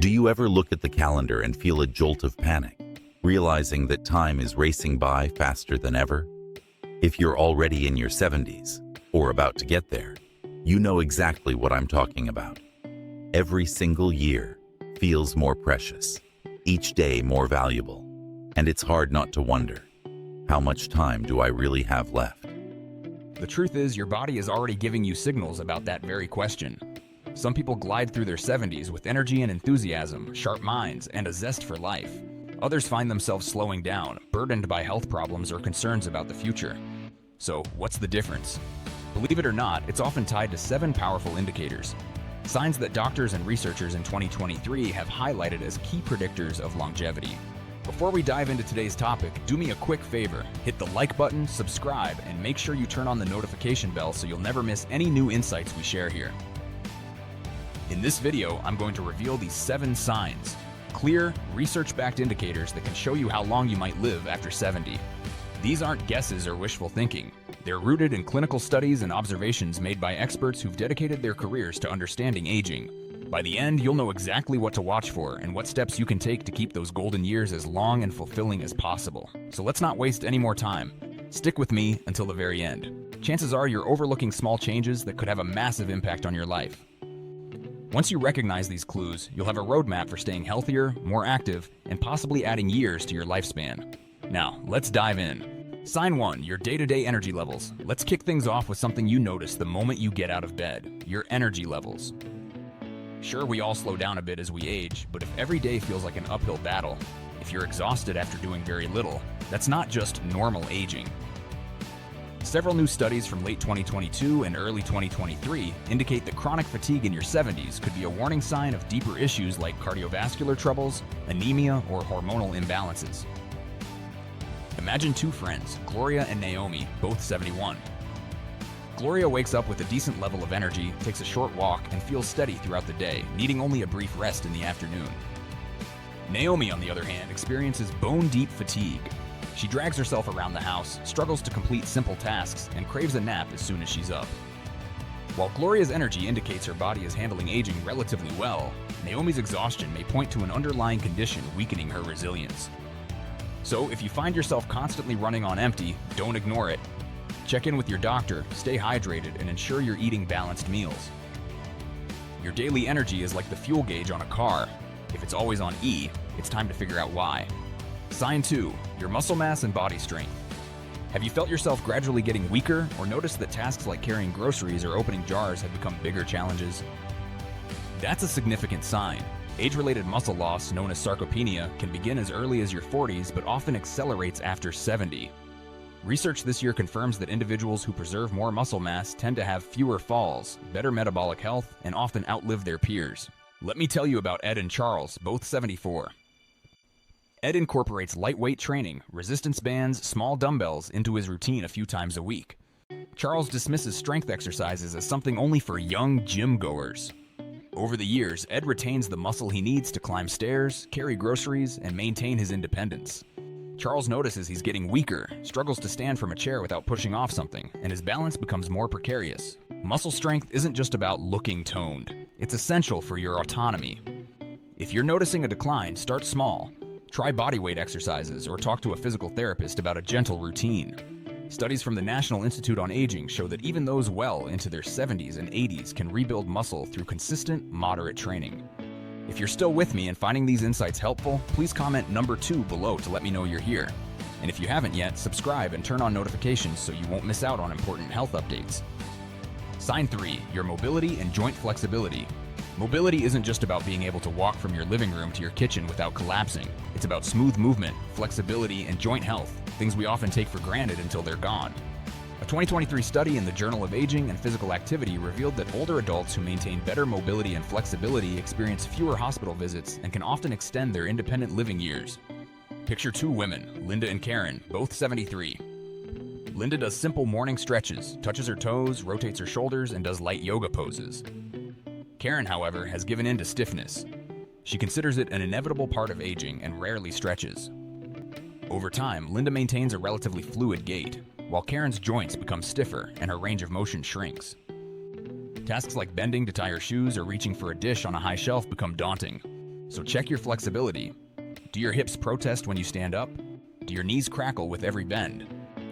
Do you ever look at the calendar and feel a jolt of panic, realizing that time is racing by faster than ever? If you're already in your 70s, or about to get there, you know exactly what I'm talking about. Every single year feels more precious, each day more valuable, and it's hard not to wonder, how much time do I really have left? The truth is, your body is already giving you signals about that very question. Some people glide through their 70s with energy and enthusiasm, sharp minds, and a zest for life. Others find themselves slowing down, burdened by health problems or concerns about the future. So, what's the difference? Believe it or not, it's often tied to 7 powerful indicators. Signs that doctors and researchers in 2023 have highlighted as key predictors of longevity. Before we dive into today's topic, do me a quick favor. Hit the like button, subscribe, and make sure you turn on the notification bell so you'll never miss any new insights we share here. In this video, I'm going to reveal these 7 signs, clear, research-backed indicators that can show you how long you might live after 70. These aren't guesses or wishful thinking. They're rooted in clinical studies and observations made by experts who've dedicated their careers to understanding aging. By the end, you'll know exactly what to watch for and what steps you can take to keep those golden years as long and fulfilling as possible. So let's not waste any more time. Stick with me until the very end. Chances are you're overlooking small changes that could have a massive impact on your life. Once you recognize these clues, you'll have a roadmap for staying healthier, more active, and possibly adding years to your lifespan. Now, let's dive in. Sign 1, your day-to-day energy levels. Let's kick things off with something you notice the moment you get out of bed, your energy levels. Sure, we all slow down a bit as we age, but if every day feels like an uphill battle, if you're exhausted after doing very little, that's not just normal aging. Several new studies from late 2022 and early 2023 indicate that chronic fatigue in your 70s could be a warning sign of deeper issues like cardiovascular troubles, anemia, or hormonal imbalances. Imagine 2 friends, Gloria and Naomi, both 71. Gloria wakes up with a decent level of energy, takes a short walk, and feels steady throughout the day, needing only a brief rest in the afternoon. Naomi, on the other hand, experiences bone-deep fatigue. She drags herself around the house, struggles to complete simple tasks, and craves a nap as soon as she's up. While Gloria's energy indicates her body is handling aging relatively well, Naomi's exhaustion may point to an underlying condition weakening her resilience. So if you find yourself constantly running on empty, don't ignore it. Check in with your doctor, stay hydrated, and ensure you're eating balanced meals. Your daily energy is like the fuel gauge on a car. If it's always on E, it's time to figure out why. Sign 2, your muscle mass and body strength. Have you felt yourself gradually getting weaker or noticed that tasks like carrying groceries or opening jars have become bigger challenges? That's a significant sign. Age-related muscle loss, known as sarcopenia, can begin as early as your 40s but often accelerates after 70. Research this year confirms that individuals who preserve more muscle mass tend to have fewer falls, better metabolic health, and often outlive their peers. Let me tell you about Ed and Charles, both 74. Ed incorporates lightweight training, resistance bands, small dumbbells into his routine a few times a week. Charles dismisses strength exercises as something only for young gym goers. Over the years, Ed retains the muscle he needs to climb stairs, carry groceries, and maintain his independence. Charles notices he's getting weaker, struggles to stand from a chair without pushing off something, and his balance becomes more precarious. Muscle strength isn't just about looking toned. It's essential for your autonomy. If you're noticing a decline, start small. Try bodyweight exercises or talk to a physical therapist about a gentle routine. Studies from the National Institute on Aging show that even those well into their 70s and 80s can rebuild muscle through consistent, moderate training. If you're still with me and finding these insights helpful, please comment number 2 below to let me know you're here. And if you haven't yet, subscribe and turn on notifications so you won't miss out on important health updates. Sign 3, your mobility and joint flexibility. Mobility isn't just about being able to walk from your living room to your kitchen without collapsing. It's about smooth movement, flexibility, and joint health, things we often take for granted until they're gone. A 2023 study in the Journal of Aging and Physical Activity revealed that older adults who maintain better mobility and flexibility experience fewer hospital visits and can often extend their independent living years. Picture 2 women, Linda and Karen, both 73. Linda does simple morning stretches, touches her toes, rotates her shoulders, and does light yoga poses. Karen, however, has given in to stiffness. She considers it an inevitable part of aging and rarely stretches. Over time, Linda maintains a relatively fluid gait, while Karen's joints become stiffer and her range of motion shrinks. Tasks like bending to tie her shoes or reaching for a dish on a high shelf become daunting. So check your flexibility. Do your hips protest when you stand up? Do your knees crackle with every bend?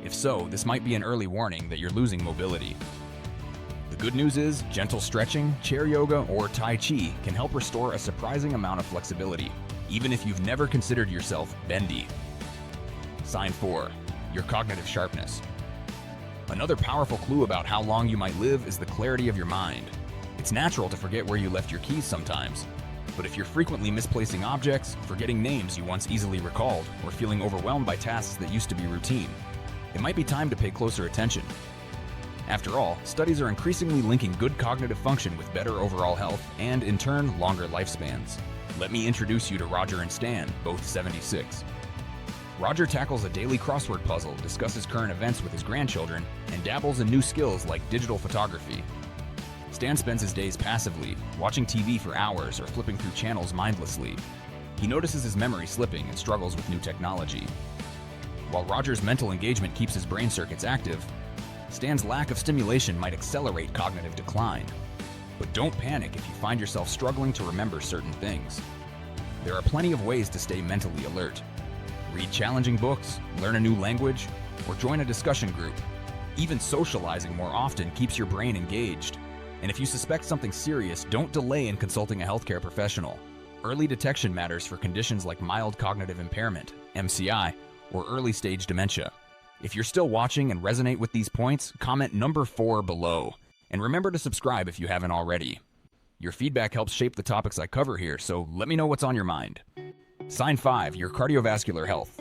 If so, this might be an early warning that you're losing mobility. The good news is, gentle stretching, chair yoga, or Tai Chi can help restore a surprising amount of flexibility, even if you've never considered yourself bendy. Sign 4. Your cognitive sharpness. Another powerful clue about how long you might live is the clarity of your mind. It's natural to forget where you left your keys sometimes, but if you're frequently misplacing objects, forgetting names you once easily recalled, or feeling overwhelmed by tasks that used to be routine, it might be time to pay closer attention. After all, studies are increasingly linking good cognitive function with better overall health and, in turn, longer lifespans. Let me introduce you to Roger and Stan, both 76. Roger tackles a daily crossword puzzle, discusses current events with his grandchildren, and dabbles in new skills like digital photography. Stan spends his days passively, watching TV for hours or flipping through channels mindlessly. He notices his memory slipping and struggles with new technology. While Roger's mental engagement keeps his brain circuits active, Stan's lack of stimulation might accelerate cognitive decline. But don't panic if you find yourself struggling to remember certain things. There are plenty of ways to stay mentally alert. Read challenging books, learn a new language, or join a discussion group. Even socializing more often keeps your brain engaged. And if you suspect something serious, don't delay in consulting a healthcare professional. Early detection matters for conditions like mild cognitive impairment, MCI, or early-stage dementia. If you're still watching and resonate with these points, comment number 4 below. And remember to subscribe if you haven't already. Your feedback helps shape the topics I cover here, so let me know what's on your mind. Sign 5, your cardiovascular health.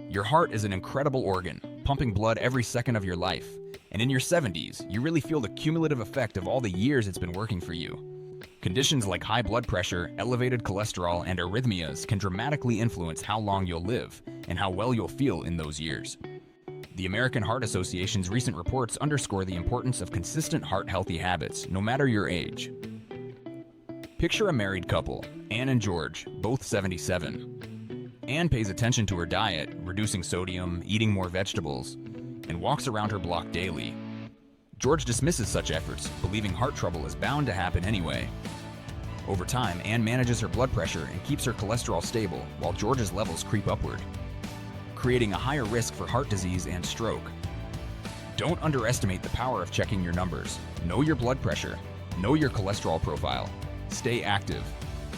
Your heart is an incredible organ, pumping blood every second of your life. And in your 70s, you really feel the cumulative effect of all the years it's been working for you. Conditions like high blood pressure, elevated cholesterol, and arrhythmias can dramatically influence how long you'll live and how well you'll feel in those years. The American Heart Association's recent reports underscore the importance of consistent heart-healthy habits, no matter your age. Picture a married couple, Anne and George, both 77. Anne pays attention to her diet, reducing sodium, eating more vegetables, and walks around her block daily. George dismisses such efforts, believing heart trouble is bound to happen anyway. Over time, Anne manages her blood pressure and keeps her cholesterol stable, while George's levels creep upward, creating a higher risk for heart disease and stroke. Don't underestimate the power of checking your numbers. Know your blood pressure. Know your cholesterol profile. Stay active.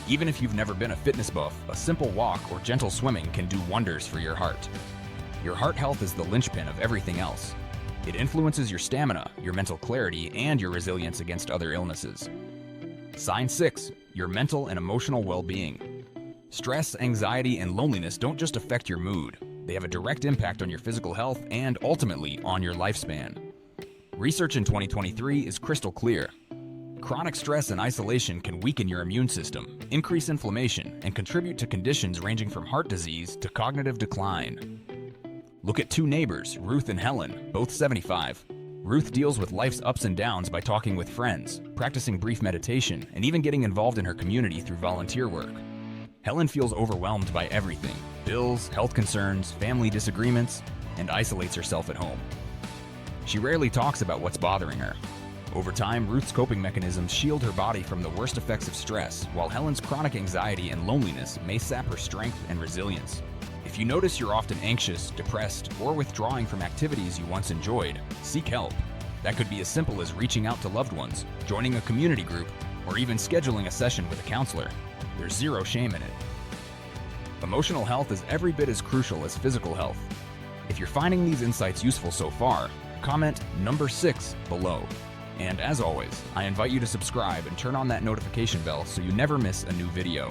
Even if you've never been a fitness buff, a simple walk or gentle swimming can do wonders for your heart. Your heart health is the linchpin of everything else. It influences your stamina, your mental clarity, and your resilience against other illnesses. Sign 6, your mental and emotional well-being. Stress, anxiety, and loneliness don't just affect your mood. They have a direct impact on your physical health and, ultimately, on your lifespan. Research in 2023 is crystal clear. Chronic stress and isolation can weaken your immune system, increase inflammation, and contribute to conditions ranging from heart disease to cognitive decline. Look at 2 neighbors, Ruth and Helen, both 75. Ruth deals with life's ups and downs by talking with friends, practicing brief meditation, and even getting involved in her community through volunteer work. Helen feels overwhelmed by everything: bills, health concerns, family disagreements, and isolates herself at home. She rarely talks about what's bothering her. Over time, Ruth's coping mechanisms shield her body from the worst effects of stress, while Helen's chronic anxiety and loneliness may sap her strength and resilience. If you notice you're often anxious, depressed, or withdrawing from activities you once enjoyed, seek help. That could be as simple as reaching out to loved ones, joining a community group, or even scheduling a session with a counselor. There's zero shame in it. Emotional health is every bit as crucial as physical health. If you're finding these insights useful so far, comment number 6 below. And as always, I invite you to subscribe and turn on that notification bell so you never miss a new video.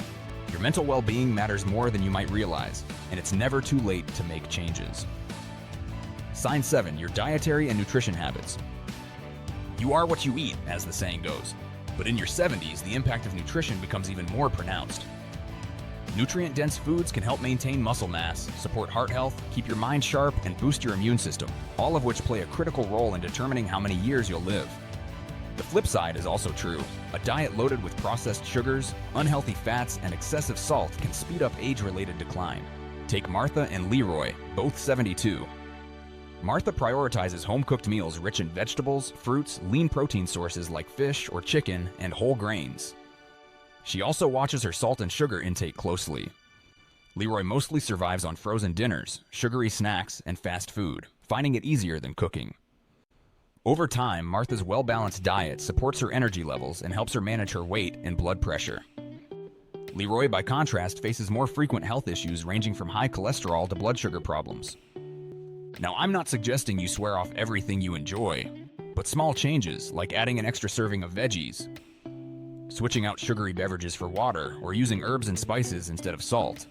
Your mental well-being matters more than you might realize, and it's never too late to make changes. Sign 7, your dietary and nutrition habits. You are what you eat, as the saying goes. But in your 70s, the impact of nutrition becomes even more pronounced. Nutrient-dense foods can help maintain muscle mass, support heart health, keep your mind sharp, and boost your immune system, all of which play a critical role in determining how many years you'll live. The flip side is also true. A diet loaded with processed sugars, unhealthy fats, and excessive salt can speed up age-related decline. Take Martha and Leroy, both 72. Martha prioritizes home-cooked meals rich in vegetables, fruits, lean protein sources like fish or chicken, and whole grains. She also watches her salt and sugar intake closely. Leroy mostly survives on frozen dinners, sugary snacks, and fast food, finding it easier than cooking. Over time, Martha's well-balanced diet supports her energy levels and helps her manage her weight and blood pressure. Leroy, by contrast, faces more frequent health issues ranging from high cholesterol to blood sugar problems. Now, I'm not suggesting you swear off everything you enjoy, but small changes, like adding an extra serving of veggies, switching out sugary beverages for water, or using herbs and spices instead of salt,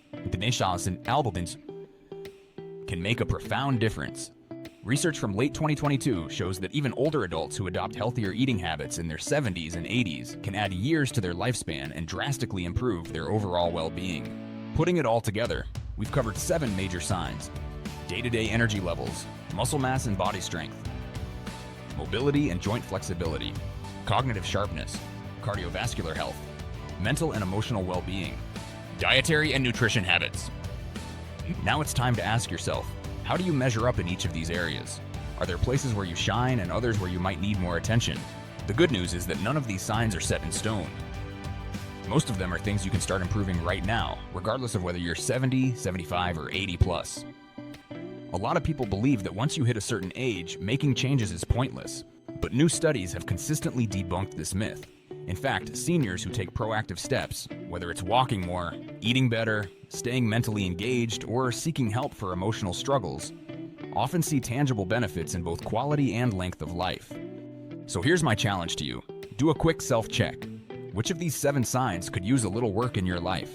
can make a profound difference. Research from late 2022 shows that even older adults who adopt healthier eating habits in their 70s and 80s can add years to their lifespan and drastically improve their overall well-being. Putting it all together, we've covered 7 major signs: day-to-day energy levels, muscle mass and body strength, mobility and joint flexibility, cognitive sharpness, cardiovascular health, mental and emotional well-being, dietary and nutrition habits. Now it's time to ask yourself, how do you measure up in each of these areas? Are there places where you shine and others where you might need more attention? The good news is that none of these signs are set in stone. Most of them are things you can start improving right now, regardless of whether you're 70, 75, or 80 plus. A lot of people believe that once you hit a certain age, making changes is pointless, but new studies have consistently debunked this myth. In fact, seniors who take proactive steps, whether it's walking more, eating better, staying mentally engaged, or seeking help for emotional struggles, often see tangible benefits in both quality and length of life. So here's my challenge to you. Do a quick self-check. Which of these 7 signs could use a little work in your life?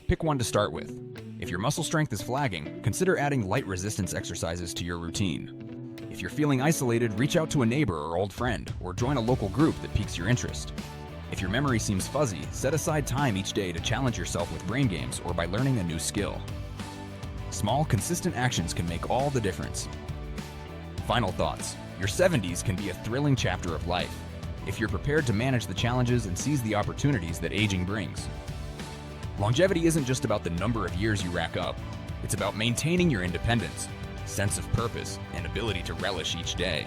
Pick one to start with. If your muscle strength is flagging, consider adding light resistance exercises to your routine. If you're feeling isolated, reach out to a neighbor or old friend, or join a local group that piques your interest. If your memory seems fuzzy, set aside time each day to challenge yourself with brain games or by learning a new skill. Small, consistent actions can make all the difference. Final thoughts. Your 70s can be a thrilling chapter of life, if you're prepared to manage the challenges and seize the opportunities that aging brings. Longevity isn't just about the number of years you rack up. It's about maintaining your independence, sense of purpose, and ability to relish each day.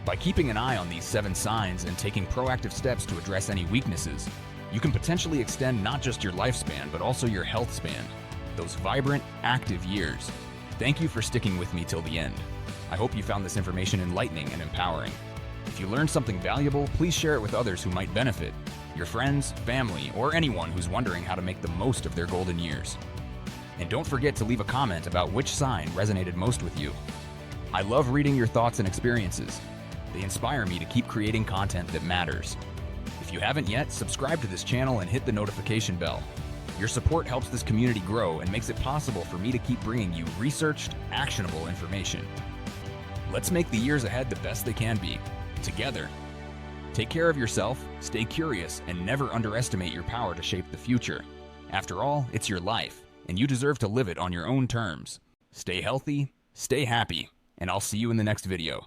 By keeping an eye on these 7 signs and taking proactive steps to address any weaknesses, you can potentially extend not just your lifespan, but also your health span, those vibrant, active years. Thank you for sticking with me till the end. I hope you found this information enlightening and empowering. If you learned something valuable, please share it with others who might benefit, your friends, family, or anyone who's wondering how to make the most of their golden years. And don't forget to leave a comment about which sign resonated most with you. I love reading your thoughts and experiences. They inspire me to keep creating content that matters. If you haven't yet, subscribe to this channel and hit the notification bell. Your support helps this community grow and makes it possible for me to keep bringing you researched, actionable information. Let's make the years ahead the best they can be, together. Take care of yourself, stay curious, and never underestimate your power to shape the future. After all, it's your life, and you deserve to live it on your own terms. Stay healthy, stay happy, and I'll see you in the next video.